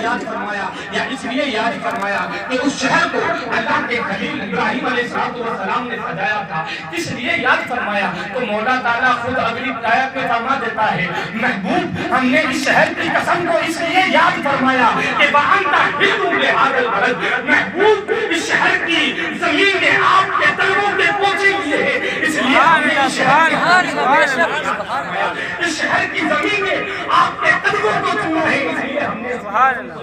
یاد فرمایا یا اس لیے یاد فرمایا کہ اس شہر کو اللہ کے خلیل ابراہیم علیہ السلام نے سجایا تھا. اس لیے یاد فرمایا تو مولا تعالیٰ خود اگلی آیت میں فرما دیتا ہے محبوب ہم نے اس شہر کی قسم کو اس لیے یاد فرمایا کہ وَأَنْتَ حِلٌّ بِهَٰذَا الْبَلَدِ محبوب اس شہر کی زمین نے آپ کے قدموں کے پوچھے لیے ہے اس لیے ہم نے اس شہر کی زمین نے آپ کے قدموں کو چنا ہے اس لیے ہم نے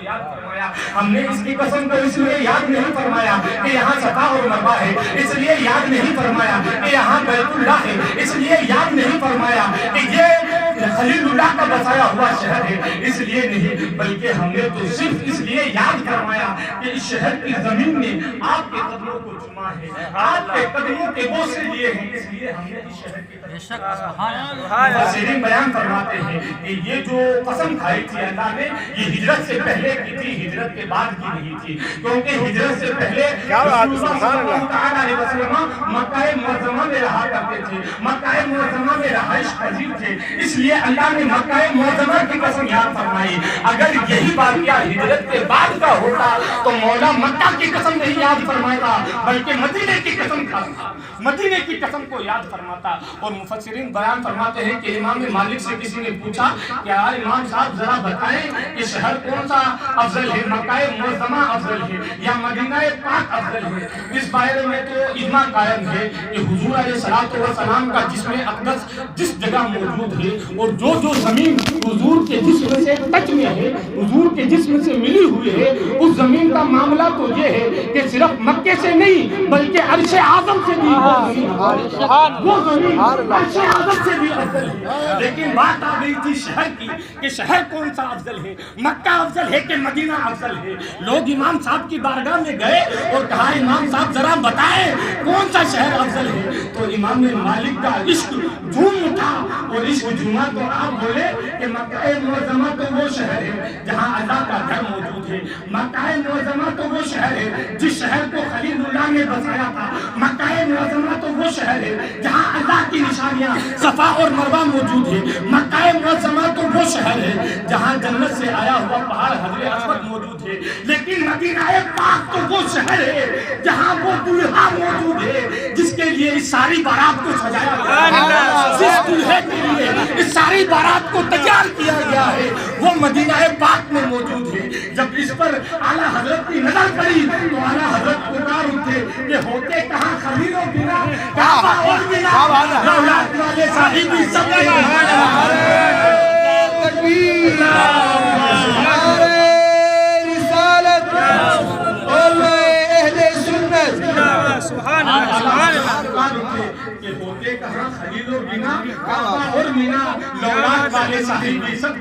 یاد فرمایا. ہم نے اس کی قسم کو اس لیے یاد نہیں فرمایا کہ یہاں صفا اور مروا ہے اس لیے یاد نہیں فرمایا کہ یہاں بیت اللہ ہے اس لیے یاد نہیں فرمایا کہ یہ خلیل اللہ کا بسایا ہوا شہر ہے اس لیے نہیں بلکہ ہم نے تو صرف اس لیے یاد فرمایا کہ اس شہر کی زمین نے آپ کے قدموں کو چوما ہے آپ کے قدموں کے بوسے لیے ہیں اس لیے ہم نے اس شہر کی مفسرین بیان فرماتے ہیں کہ یہ جو قسم کھائی تھی اللہ نے یہ ہجرت سے پہلے کی تھی ہجرت کے بعد کی نہیں تھی کیونکہ ہجرت سے پہلے رسول اللہ صلی اللہ علیہ وسلم مکہ معظمہ میں رہا کرتے تھے مکہ معظمہ میں رہائش پذیر تھے اس لیے اللہ نے مکہ معظمہ کی قسم یاد فرمائی. اگر یہی واقعہ ہجرت کے بعد کا ہوتا تو مولا مکہ کی قسم نہیں یاد فرماتا بلکہ مدینے کی قسم کھاتا مدینے کی قسم کو یاد فرماتا. اور مفسرین بیان فرماتے ہیں کہ امام مالک سے کسی نے پوچھا کہ امام صاحب ذرا بتائیں کہ شہر کون سا افضل ہے مکہ معظمہ افضل ہے یا مدینہ پاک افضل ہے. اس بارے میں تو اجماع قائم ہے کہ حضور علیہ الصلوۃ والسلام کا جسم اقدس جس جگہ موجود ہے اور جو زمین حضور کے جسم سے ٹچ میں ہے حضور کے جسم سے ملی ہوئی ہے اس زمین کا معاملہ تو یہ ہے کہ صرف مکے سے نہیں بلکہ عرش اعظم سے بھی وہ زمین عرش اعظم سے بھی افضل ہے. لیکن بات آ گئی تھی شہر کی کہ شہر کون سا افضل ہے مکہ افضل ہے کہ مدینہ افضل ہے. لوگ امام صاحب کی بارگاہ میں گئے اور کہا امام صاحب ذرا بتائیں کون سا شہر افضل ہے تو امام مالک کا عشق جھوم اٹھا اور عشق جھوما تو آپ بولے کہ مکہ معظمہ تو وہ شہر ہے جہاں اللہ کا گھر موجود ہے مکہ معظمہ تو وہ شہر ہے جس شہر کو خلیل اللہ نے بسایا تھا مکہ معظمہ تو وہ شہر ہے جہاں اللہ کی نشانیاں صفا اور مروہ موجود ہے مکہ معظمہ تو وہ شہر ہے جہاں جنت سے آیا ہوا پہاڑ حجر اسود موجود ہے. لیکن مدینہ پاک تو وہ شہر ہے جہاں وہ دلہا موجود ہے جس کے لیے اس ساری بارات کو سجایا گیا جس دلہے کے لیے اس ساری بارات کو تیار کیا گیا ہے وہ مدینہ پاک میں موجود ہے. جب اس پر اعلیٰ حضرت کی نظر پڑی تو اعلیٰ حضرت پکار اٹھے کہ ہوتے کہاں خلیل و بنا کعبہ اور بنا رولات والے صاحبی سب تکبیر رسالت اور اہل سنت سبحان اللہ کہ ہوتے کہاں خلیل و بنا کعبہ اور بنا رولات والے صاحبی سب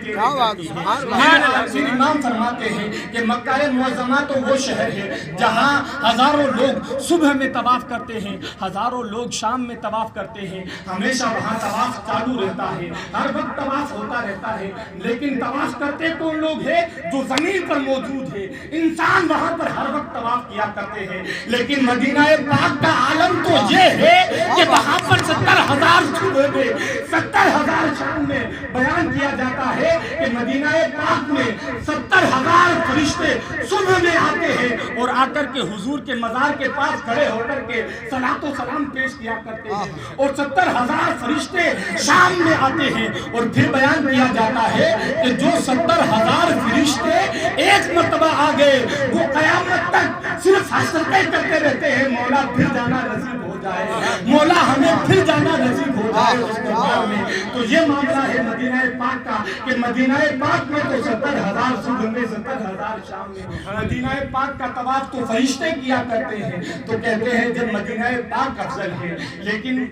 امام فرماتے ہیں کہ مکہ معظمہ تو وہ شہر ہے جہاں ہزاروں لوگ صبح میں طواف کرتے ہیں ہزاروں لوگ شام میں طواف کرتے ہیں ہمیشہ وہاں طواف چالو رہتا ہے ہر وقت طواف ہوتا رہتا ہے. لیکن طواف کرتے کون لوگ ہیں جو زمین پر موجود ہے انسان وہاں پر ہر وقت طواف کیا کرتے ہیں. لیکن مدینہ پاک کا عالم تو یہ ہے کہ وہاں پر 70,000 صبح میں 70,000 شام میں بیان کیا جاتا ہے کہ مدینہ پاک میں 70,000 فرشتے صبح میں آتے ہیں اور آ کر کے حضور کے مزار کے پاس کھڑے ہو کر کے صلاۃ و سلام پیش کیا کرتے ہیں اور 70,000 فرشتے شام میں آتے ہیں. اور پھر بیان کیا جاتا ہے کہ جو 70,000 فرشتے ایک مرتبہ آ گئے وہ قیامت تک صرف حسرتیں کرتے رہتے ہیں مولا پھر جانا نصیب ہو جائے مولا ہمیں پھر جانا نصیب ہو جائے اس کے بعد میں. تو یہ معاملہ ہے مدینہ پاک کا کہ مدینہ پاک میں تو 70,000 صبح میں 70,000 شام میں مدینہ پاک کا طواف تو فرشتے کیا کرتے ہیں. تو کہتے ہیں جب مدینہ پاک افضل ہے لیکن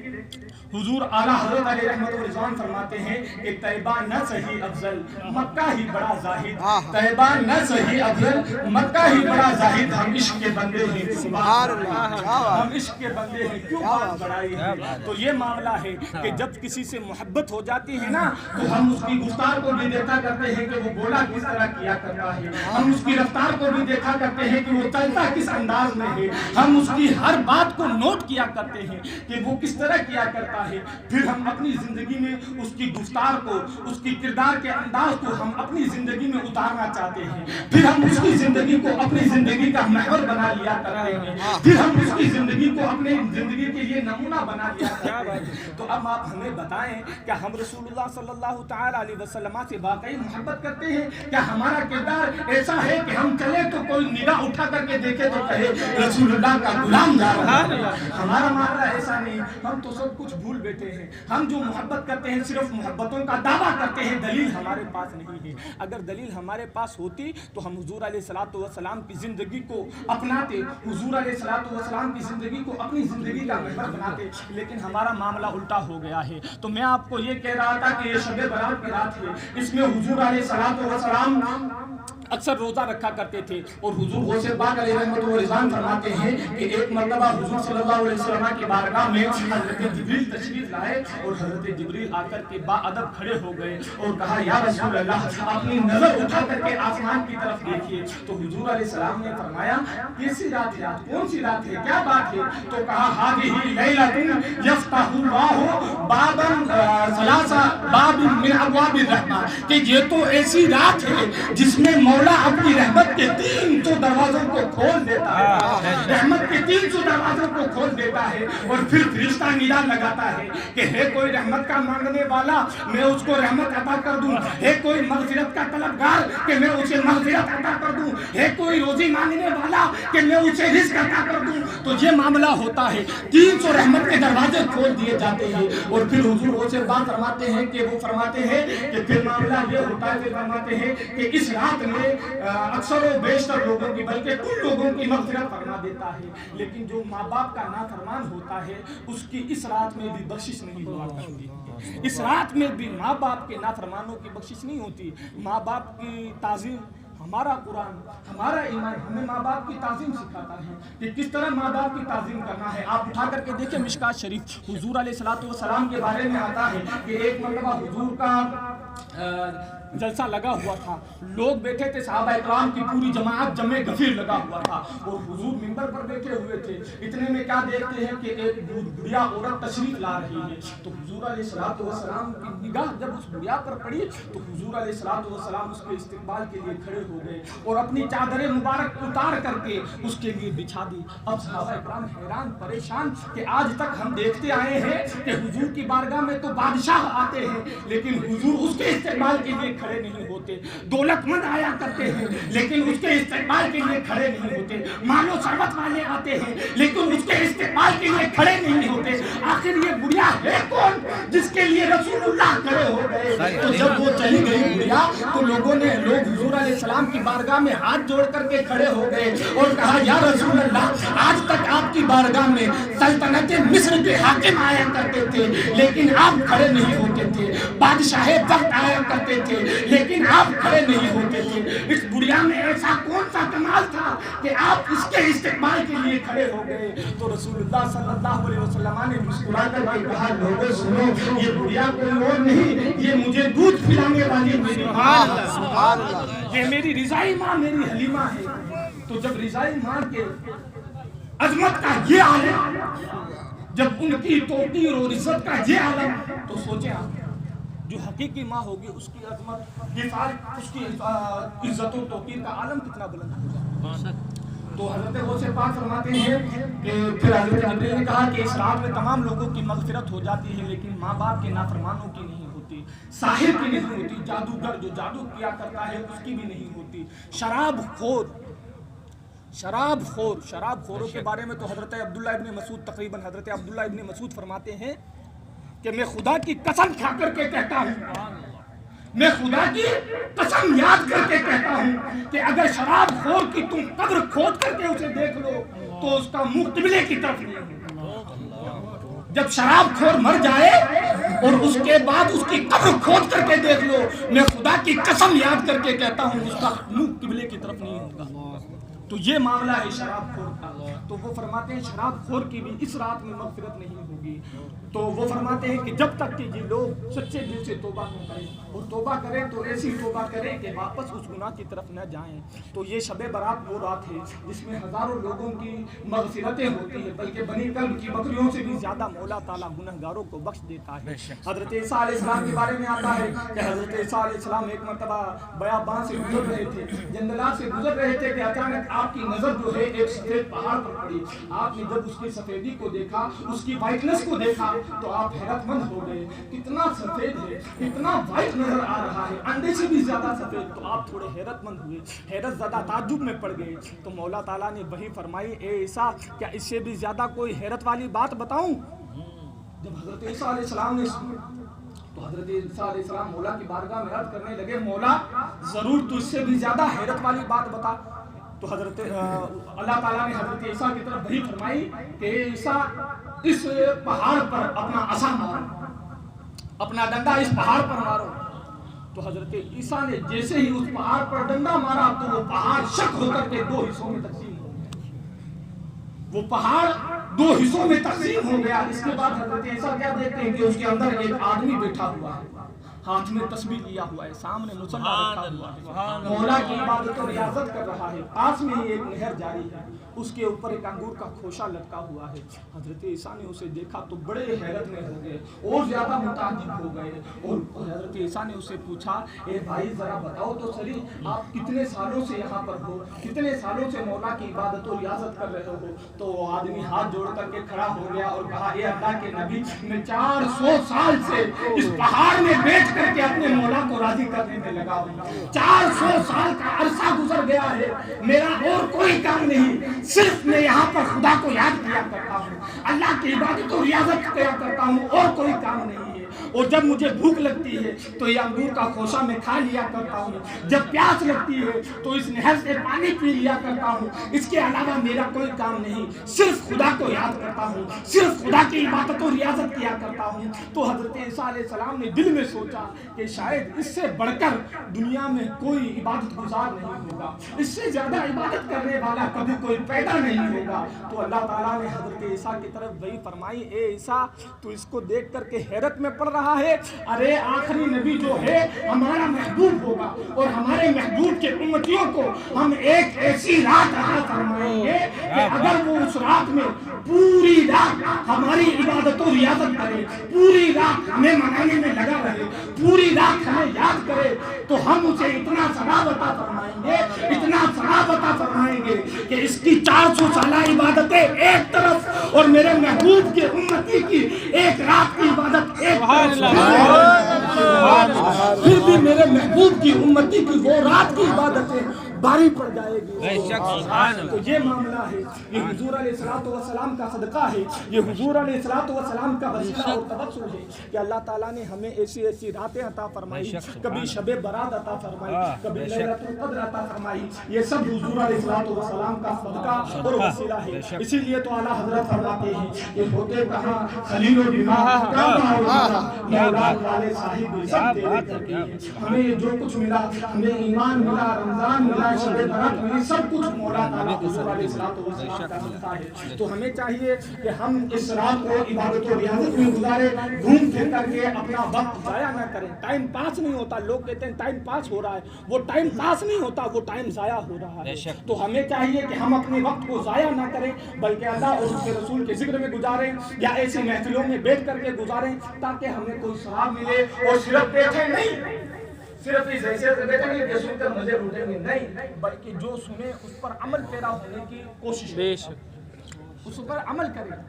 حضور اعلیٰ حضرت علیہ رحمت و رضوان فرماتے ہیں کہ طیبہ نہ صحیح افضل مکہ ہی بڑا زاہد طیبہ نہ صحیح افضل مکہ ہی بڑا زاہد. ہم عشق کے بندے ہیں سبحان اللہ ہم عشق کے بندے ہیں کیوں بات بڑائی ہے. تو یہ معاملہ ہے کہ جب کسی سے محبت ہو جاتی ہے نا تو ہم اس کی گفتار کو بھی دیکھا کرتے ہیں کہ وہ بولا کس طرح کیا کرتا ہے ہم اس کی رفتار کو بھی دیکھا کرتے ہیں کہ وہ چلتا کس انداز میں ہے ہم اس کی ہر بات کو نوٹ کیا کرتے ہیں کہ وہ کس طرح کیا کرتا دیتا ہے، پھر ہم اپنی زندگی میں اس کی گفتار کو، اس کی کردار کے انداز کو ہم اپنی زندگی میں اتارنا چاہتے ہیں، پھر ہم اس کی زندگی کو اپنی زندگی کا محور بنا لیا کرتے ہیں، پھر ہم اس کی زندگی کو اپنے زندگی کے لیے نمونہ بنا لیا کرتے ہیں۔ تو اب آپ ہمیں بتائیں کہ ہم رسول اللہ صلی اللہ تعالی علیہ وسلم سے واقعی محبت کرتے ہیں؟ کیا ہمارا کردار ایسا ہے کہ ہم چلے تو کوئی نگاہ اٹھا کر کے دیکھے تو کہے رسول اللہ کا غلام جا رہا ہے؟ ہمارا معاملہ ایسا نہیں، ہم تو سب کچھ بھول بیٹھے ہیں۔ ہم جو محبت کرتے ہیں صرف محبتوں کا دعویٰ کرتے ہیں، دلیل ہمارے پاس نہیں ہے۔ اگر دلیل ہمارے پاس ہوتی تو ہم حضور علیہ الصلوۃ والسلام کی زندگی کو اپناتے، حضور علیہ الصلوۃ والسلام کی زندگی کو اپنی زندگی کا محور بناتے، لیکن ہمارا معاملہ الٹا ہو گیا ہے۔ تو میں آپ کو یہ کہہ رہا تھا کہ یہ شب برات کی رات ہے، اس میں حضور علیہ الصلوۃ والسلام اکثر روزہ رکھا کرتے تھے، اور حضور غوث پاک علیہ رحمت و رضوان فرماتے ہیں کہ ایک مرتبہ حضور صلی اللہ علیہ وسلم کی بارگاہ میں حضرت جبریل تشریف لائے، اور حضرت جبریل آ کر کے با ادب کھڑے ہو گئے اور کہا یا رسول اللہ اپنی نظر اٹھا کر کے آسمان کی طرف دیکھیے۔ تو حضور علیہ السلام نے فرمایا کیسی رات ہے، کون سی رات ہے، کیا بات ہے؟ تو کہا ہذہ لیلۃ یفتح اللہ بابا ثلاثہ باب من ابواب الرحمہ، کہ یہ تو ایسی رات ہے جس میں مولا اپنی رحمت کے 300 دروازوں کو کھول دیتا ہے، رحمت کے 300 دروازوں کو کھول دیتا ہے، اور پھر فرشتہ ندا لگاتا ہے کہ ہے کوئی رحمت کا مانگنے والا میں اس کو رحمت عطا کر دوں، ہے کوئی مغفرت کا طلبگار کہ میں اسے مغفرت عطا کر دوں، ہے کوئی روزی مانگنے والا کہ میں اسے رزق عطا کر دوں۔ تو یہ معاملہ ہوتا ہے، 300 رحمت کے دروازے کھول دیے جاتے ہیں، اور پھر حضور وہ سے بات فرماتے ہیں کہ وہ فرماتے ہیں کہ پھر معاملہ یہ ہوتا ہے، پھر فرماتے ہیں کہ اس رات میں اکثر و بیشتر لوگوں کی بلکہ کل لوگوں کی مغفرت فرما دیتا ہے، لیکن جو ماں باپ کا نافرمان ہوتا ہے اس کی اس رات میں بھی بخشش نہیں ہوا کرتی۔ اس رات میں بھی ماں باپ کے نافرمانوں کی بخشش نہیں ہوتی۔ ماں باپ کی تعظیم، ہمارا قرآن، ہمارا ایمان ہمیں ماں باپ کی تعظیم سکھاتا ہے کہ کس طرح ماں باپ کی تعظیم کرنا ہے۔ آپ اٹھا کر کے دیکھیں مشکات شریف، حضور علیہ الصلوۃ والسلام کے بارے میں آتا ہے کہ ایک مرتبہ حضور کا جلسہ لگا ہوا تھا، لوگ بیٹھے تھے، صحابہ اکرام کی پوری جماعت جمع غفیر لگا ہوا تھا، اور حضور منبر پر بیٹھے ہوئے تھے۔ اتنے میں کیا دیکھتے ہیں کہ ایک بڑھیا عورت تشریف لا رہی ہے، تو حضور علیہ الصلوۃ والسلام کی نگاہ جب اس بڑھیا پر پڑی تو حضور علیہ الصلوۃ والسلام اس کے استقبال کے لیے کھڑے ہو گئے اور اپنی چادر مبارک اتار کر کے اس کے لیے بچھا دی۔ اب صحابہ اکرام حیران پریشان کہ آج تک ہم دیکھتے آئے ہیں کہ حضور کی بارگاہ میں تو بادشاہ آتے ہیں لیکن حضور اس کے استقبال کے لیے کھڑے نہیں ہوتے، دولت مند آیا کرتے ہیں لیکن اس کے استقبال کے لیے کھڑے نہیں ہوتے، مال و ثروت والے آتے ہیں لیکن اس کے استقبال کے لیے کھڑے نہیں ہوتے۔ آخر یہ بڑھیا ہے کون جس کے لیے رسول اللہ کھڑے ہو گئے؟ تو جب وہ چلی گئی بڑھیا تو لوگ حضور علیہ السلام کی بارگاہ میں ہاتھ جوڑ کر کے کھڑے ہو گئے اور کہا یا رسول اللہ آج تک آپ کی بارگاہ میں سلطنت مصر کے حاکم آیا کرتے تھے لیکن آپ کھڑے نہیں ہوتے تھے، بادشاہ وقت آیا کرتے تھے لیکن آپ کھڑے نہیں ہوتے تھے۔ اس بڑھیا میں ایسا کون سا کمال تھا کہ آپ اس کے استقبال کے لیے کھڑے ہو گئے؟ تو رسول اللہ صلی اللہ علیہ وسلم نے مسکرا کر کے کہا لوگوں سنو، یہ بڑھیا کوئی اور نہیں، یہ مجھے دودھ پلانے والی میری ماں ہے، یہ میری رضائی ماں میری حلیمہ ہے۔ تو جب رضائی ماں کے عظمت کا یہ عالم، جب ان کی توقیر اور عزت کا یہ عالم، تو سوچیں آپ جو حقیقی ماں ہوگی اس کی عظمت، اس کی عزت و توقیر کا عالم کتنا بلند ہوگا۔ تو حضرت غوث پاک فرماتے ہیں کہ پھر حضرت جبریل نے کہا کہ اس رات میں تمام لوگوں کی مغفرت ہو جاتی ہے لیکن ماں باپ کے نافرمانوں کی نہیں ہوتی، ساحر کی نہیں ہوتی، جادوگر جو جادو کیا کرتا ہے اس کی بھی نہیں ہوتی، شراب خوروں کے بارے میں تو حضرت عبداللہ ابن مسعود، تقریباً حضرت عبداللہ ابن مسعود فرماتے ہیں کہ میں خدا کی قسم کھا کر کے کہتا ہوں، میں خدا کی قسم یاد کر کے کہتا ہوں کہ اگر شراب خور کی تم قبر کھود کر کے اسے دیکھ لو تو اس کا منہ قبلے کی طرف نہیں ہے۔ جب شراب خور مر جائے اور اس کے بعد اس کی قبر کھود کر کے دیکھ لو، میں خدا کی قسم یاد کر کے کہتا ہوں اس کا منہ قبلے کی طرف نہیں ہوگا۔ تو یہ معاملہ ہے شراب خور کا. تو وہ فرماتے ہیں شراب خور کی بھی اس رات میں مغفرت نہیں ہوگی. تو وہ فرماتے ہیں کہ جب تک کہ یہ لوگ سچے دل سے توبہ نہ کریں اور توبہ کریں تو ایسی توبہ کریں کہ واپس اس گناہ کی طرف نہ جائیں. تو یہ شب برات وہ رات ہے جس میں ہزاروں لوگوں کی مغفرتیں ہوتی ہیں، بلکہ بنی کلب کی بکریوں سے بھی زیادہ مولا تعالیٰ گنہگاروں کو بخش دیتا ہے. حضرت عیسیٰ علیہ السلام کے بارے میں آتا ہے کہ حضرت عیسیٰ علیہ السلام ایک مرتبہ بیابان سے گزر رہے تھے، جنگلات سے گزر رہے تھے کہ اچانک آپ کی نظر جو ہے ایک سفید پہاڑ پر پڑی. آپ نے جب اس کی سفیدی کو دیکھا، اس کی وائٹنس کو دیکھا تو آپ حیرت مند ہو گئے. کتنا سفید ہے، کتنا وائٹ نظر آ رہا ہے، انڈے سے بھی زیادہ سفید. تو آپ تھوڑے حیرت مند ہوئے، حیرت زدہ تعجب میں پڑ گئے. تو مولا تعالیٰ نے وہی فرمائی، اے عیسیٰ کیا اس سے بھی زیادہ کوئی حیرت والی بات بتاؤں؟ جب حضرت عیسیٰ علیہ السلام نے تو حضرت عیسیٰ علیہ السلام مولا کی بارگاہ میں عرض کرنے لگے، مولا ضرور تو اس سے بھی زیادہ حیرت والی بات بتا. تو حضرت اللہ تعالیٰ نے حضرت عیسیٰ کی طرف وہی فرمائی کہ اے عیسیٰ اس پہاڑ پر اپنا عصا مارو، اپنا ڈنڈا اس پہاڑ پر مارو. تو حضرت عیسیٰ نے جیسے ہی اس پہاڑ پر ڈنڈا مارا تو وہ پہاڑ شک ہو کر کے 2 حصوں میں تقسیم ہو گیا. وہ پہاڑ 2 حصوں میں تقسیم ہو گیا. اس کے بعد حضرت عیسیٰ کیا دیکھتے ہیں کہ اس کے اندر ایک آدمی بیٹھا ہوا ہے، ہاتھ میں تسبیح لیا ہوا ہے، سامنے مصلی رکھا ہوا ہے، مولا کی عبادت اور ریاضت کر رہا ہے. پاس میں ہی ایک نہر جاری ہے، اس کے اوپر ایک انگور کا کھوشا لٹکا ہوا ہے. حضرت عیسیٰ نے اسے دیکھا تو بڑے حیرت میں ہو گئے اور زیادہ متعجب ہو گئے. اور حضرت عیسیٰ نے اسے پوچھا، اے بھائی ذرا بتاؤ تو صحیح، آپ کتنے سالوں سے یہاں پر ہو، کتنے سالوں سے مولا کی عبادت و ریاضت کر رہے ہو؟ تو وہ آدمی ہاتھ جوڑ کر کے کھڑا ہو گیا اور کہا، اے اللہ کے نبی، میں 400 سال سے اس پہاڑ میں بیٹھ کر کے اپنے مولا کو راضی کرنے میں لگا ہوں. 400 سال کا عرصہ گزر گیا ہے، میرا اور کوئی کام نہیں، صرف میں یہاں پر خدا کو یاد کیا کرتا ہوں، اللہ کی عبادت و ریاضت کیا کرتا ہوں، اور کوئی کام نہیں ہے. اور جب مجھے بھوک لگتی ہے تو یہ انگور کا خوشہ میں کھا لیا کرتا ہوں، جب پیاس لگتی ہے تو اس نہر سے پانی پی لیا کرتا ہوں. اس کے علاوہ میرا کوئی کام نہیں، صرف خدا کو یاد کرتا ہوں، صرف خدا کی عبادت و ریاضت کیا کرتا ہوں. تو حضرت عیسیٰ علیہ السلام نے دل میں سوچا کہ شاید اس سے بڑھ کر دنیا میں کوئی عبادت گزار نہیں ہوگا، اس سے زیادہ عبادت کرنے والا کبھی کوئی پیدا نہیں ہوگا. تو اللہ تعالیٰ نے حضرت عیسیٰ کی طرف وہی فرمائی، اے عیسیٰ تو اس کو دیکھ کر کے حیرت میں پڑ رہا ہے، ارے آخری نبی جو ہے ہمارا محبوب ہوگا، اور ہمارے محبوب کے امتیوں کو ہم ایک ایسی رات عطا فرمائیں گے کہ اگر وہ اس رات میں پوری رات ہماری عبادت و ریاضت کرے، پوری رات ہمیں منانے میں لگا رہے، پوری رات ہمیں یاد کرے، تو ہم اسے اتنا ثواب عطا فرمائیں گے، اتنا ثواب عطا فرمائیں گے کہ اس کی 400 سالہ عبادتیں ایک طرف اور میرے محبوب کے امتی کی ایک رات کی عبادت ایک طرف، پھر بھی میرے محبوب کی امتی کی وہ رات کی عبادتیں باری پڑ جائے گی. تو یہ معاملہ ہے، یہ حضور علیہ الصلوۃ والسلام کا صدقہ ہے، یہ حضور علیہ الصلوۃ والسلام کا وسیلہ اور توسل ہے کہ اللہ تعالیٰ نے ہمیں ایسی ایسی راتیں عطا فرمائی، کبھی شب برات عطا فرمائی، کبھی لیلۃ القدر عطا فرمائی. یہ سب حضور علیہ الصلوۃ والسلام کا صدقہ اور وسیلہ ہے. اسی لیے تو اعلیٰ حضرت فرماتے ہیں کہ ہوتے کہاں خلیل و بیمار مولا والے صاحب سب تیرے کر کے. ہمیں جو کچھ ملا، ہمیں ایمان ملا، رمضان ملا، شب برات ملی، سب کچھ مولا تعالیٰ حضور علیہ الصلوۃ والسلام کا صدقہ ہے. تو ہمیں چاہیے کہ ہم اس رات کو عبادت و ریاضت میں گزارے، گھوم پھر کر کے اپنا وقت ضائع نہ کریں. ٹائم پاس نہیں ہوتا، لوگ کہتے ہیں ٹائم پاس ہو رہا ہے، وہ ٹائم پاس نہیں ہوتا، وہ ٹائم ضائع ہو رہا ہے. تو ہمیں چاہیے کہ ہم اپنے وقت کو ضائع نہ کریں، بلکہ اللہ اور اس کے رسول کے ذکر میں گزاریں یا ایسی محفلوں میں بیٹھ کر کے گزاریں تاکہ ہمیں کوئی ثواب ملے. اور صرف بیٹھے نہیں، صرف اس حیثیت سے بیٹھیں گے کہ سن کر مزے لوٹیں گے، نہیں، بلکہ جو سنے اس پر عمل پیرا ہونے کی کوشش کریں، اس پر عمل کریں.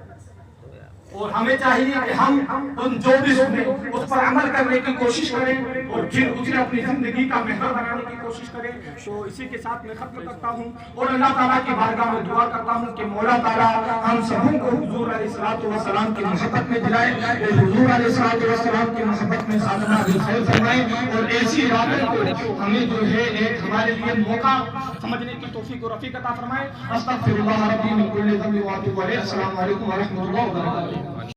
اور ہمیں چاہیے کہ ہم ان جو بھی سنیں اس پر عمل کرنے کی کوشش کریں اور پھر اسے اپنی زندگی کا محور بنانے کی کوشش کریں. تو اسی کے ساتھ میں ختم کرتا ہوں اور اللہ تعالیٰ کی بارگاہ میں دعا کرتا ہوں کہ مولا تعالیٰ ہم سبوں کو حضور علیہ الصلوۃ والسلام کی محبت میں دلائے، حضور علیہ الصلوۃ والسلام کی محبت میں ساتھنا بالخیر فرمائے، اور ایسی راتوں کو ہمیں جو ہے ایک ہمارے لیے موقع سمجھنے کی توفیق و رفیق عطا فرمائے. استغفر اللہ ربی من کل ذنب واتوب الیہ. السلام علیکم ورحمۃ اللہ وبرکاتہ.